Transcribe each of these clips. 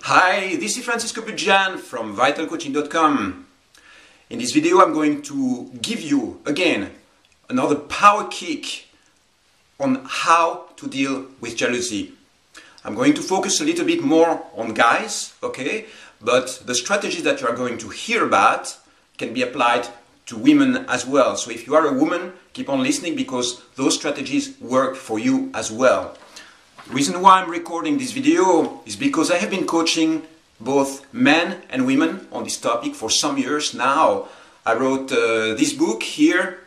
Hi, this is Francisco Pujan from vitalcoaching.com. In this video I'm going to give you again another power kick on how to deal with jealousy. I'm going to focus a little bit more on guys, okay? But the strategies that you are going to hear about can be applied to women as well. So if you are a woman, keep on listening because those strategies work for you as well. The reason why I'm recording this video is because I have been coaching both men and women on this topic for some years now. I wrote this book here,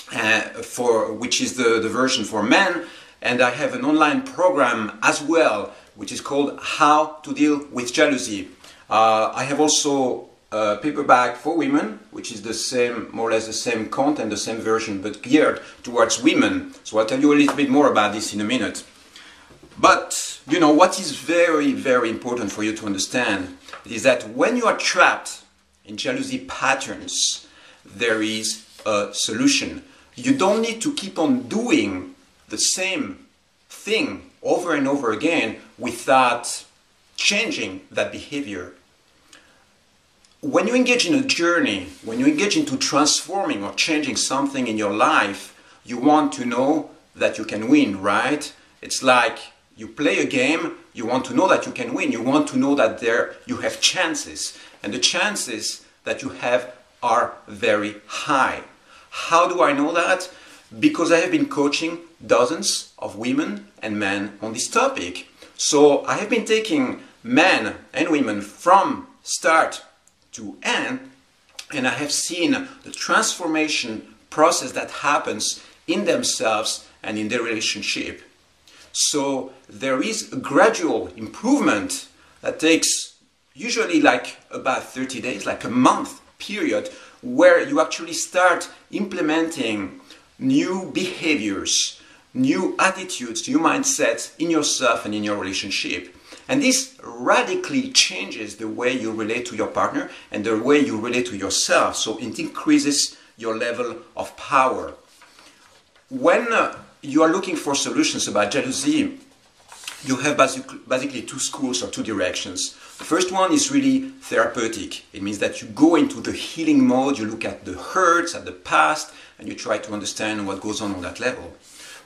which is the version for men, and I have an online program as well, which is called How to Deal with Jealousy. I have also a paperback for women, which is the same, more or less the same content, the same version, but geared towards women. So I'll tell you a little bit more about this in a minute. But, you know, what is very, very important for you to understand is that when you are trapped in jealousy patterns, there is a solution. You don't need to keep on doing the same thing over and over again without changing that behavior. When you engage in a journey, when you engage into transforming or changing something in your life, you want to know that you can win, right? It's like you play a game, you want to know that you can win, you want to know that you have chances, and the chances that you have are very high. How do I know that? Because I have been coaching dozens of women and men on this topic. So I have been taking men and women from start to end, and I have seen the transformation process that happens in themselves and in their relationship. So there is a gradual improvement that takes usually like about 30 days, like a month period, where you actually start implementing new behaviors, new attitudes, new mindsets in yourself and in your relationship. And this radically changes the way you relate to your partner and the way you relate to yourself. So it increases your level of power. When you are looking for solutions about jealousy, you have basically two schools or two directions. The first one is really therapeutic. It means that you go into the healing mode, you look at the hurts, at the past, and you try to understand what goes on that level.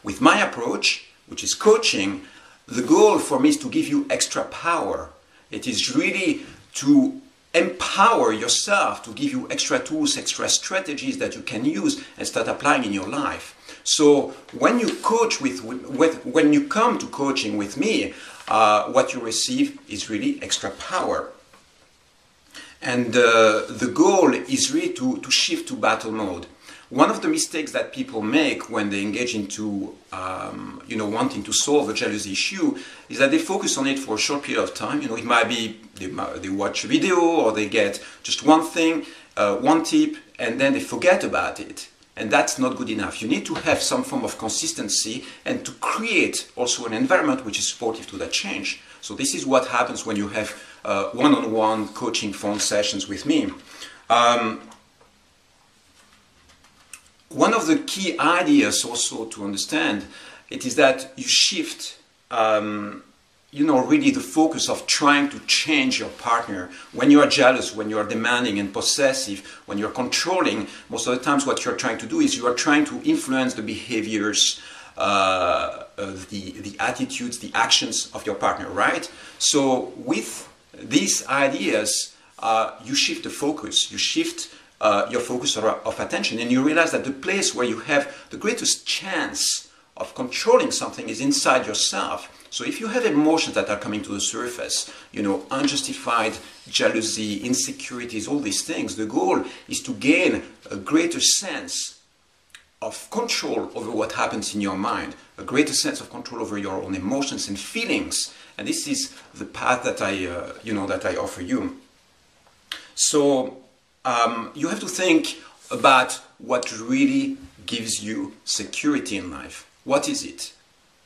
With my approach, which is coaching, the goal for me is to give you extra power. It is really to empower yourself, to give you extra tools, extra strategies that you can use and start applying in your life. So when you coach when you come to coaching with me, what you receive is really extra power. And the goal is really to shift to battle mode. One of the mistakes that people make when they engage into wanting to solve a jealousy issue is that they focus on it for a short period of time. You know, it might be they watch a video or they get just one thing, one tip, and then they forget about it. And that's not good enough. You need to have some form of consistency and to create also an environment which is supportive to that change. So this is what happens when you have one-on-one coaching phone sessions with me. One of the key ideas also to understand it is that you shift really the focus of trying to change your partner. When you are jealous, when you are demanding and possessive, when you're controlling, most of the times what you're trying to do is you are trying to influence the behaviors, the attitudes, the actions of your partner, right? So with these ideas, you shift the focus, you shift your focus of attention, and you realize that the place where you have the greatest chance of controlling something is inside yourself. So if you have emotions that are coming to the surface, you know, unjustified jealousy, insecurities, all these things, the goal is to gain a greater sense of control over what happens in your mind, a greater sense of control over your own emotions and feelings. And this is the path that I offer you. So you have to think about what really gives you security in life. What is it?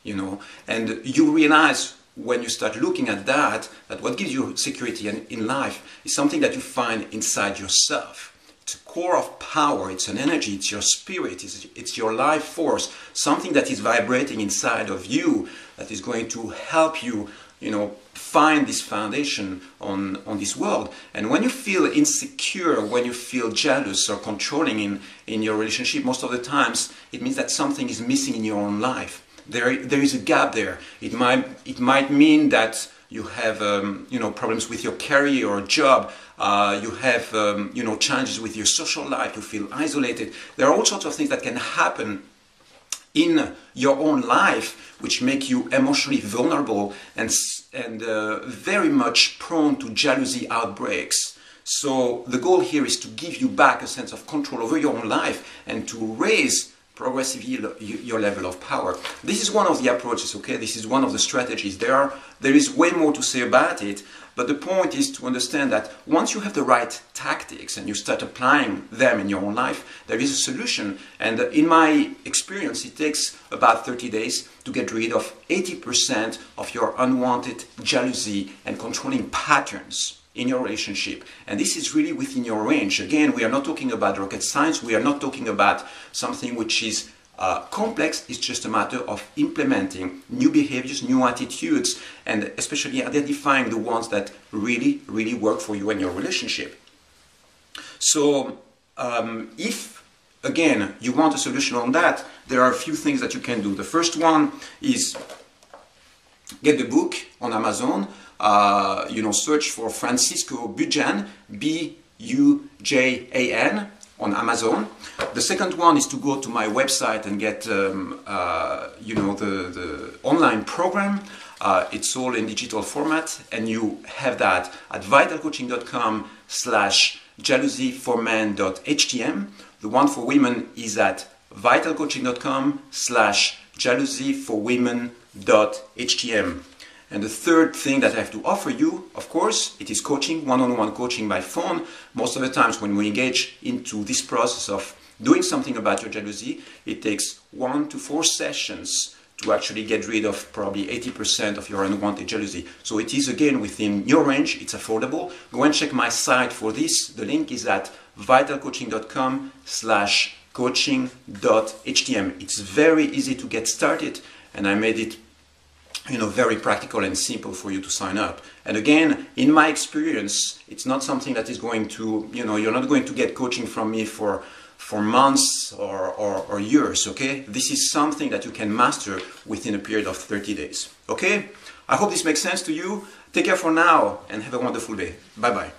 You know, and you realize when you start looking at that what gives you security in life is something that you find inside yourself. It's a core of power, it's an energy, it's your spirit, it's your life force, something that is vibrating inside of you that is going to help you, you know, find this foundation on this world. And when you feel insecure, when you feel jealous or controlling in your relationship, most of the times it means that something is missing in your own life. There is a gap there. It might mean that you have problems with your career or job. You have challenges with your social life. You feel isolated. There are all sorts of things that can happen in your own life which make you emotionally vulnerable and very much prone to jealousy outbreaks. So the goal here is to give you back a sense of control over your own life and to raise progressively your level of power. This is one of the approaches, okay? This is one of the strategies. There is way more to say about it, but the point is to understand that once you have the right tactics and you start applying them in your own life, there is a solution. And in my experience, it takes about 30 days to get rid of 80% of your unwanted jealousy and controlling patterns in your relationship. And this is really within your range. Again, we are not talking about rocket science. We are not talking about something which is complex. It's just a matter of implementing new behaviors, new attitudes, and especially identifying the ones that really, really work for you and your relationship. So if, again, you want a solution on that, there are a few things that you can do. The first one is get the book on Amazon. Search for Francisco Bujan, B-U-J-A-N, on Amazon. The second one is to go to my website and get the online program. It's all in digital format, and you have that at vitalcoaching.com/jealousyformen.htm. The one for women is at vitalcoaching.com/jealousyforwomen.htm. And the third thing that I have to offer you, of course, it is coaching, one-on-one coaching by phone. Most of the times when we engage into this process of doing something about your jealousy, it takes 1 to 4 sessions to actually get rid of probably 80% of your unwanted jealousy. So it is, again, within your range. It's affordable. Go and check my site for this. The link is at vitalcoaching.com/coaching.htm. It's very easy to get started, and I made it very practical and simple for you to sign up. And again, in my experience, it's not something that is going to, you're not going to get coaching from me for months or years, okay? This is something that you can master within a period of 30 days, okay? I hope this makes sense to you. Take care for now and have a wonderful day. Bye-bye.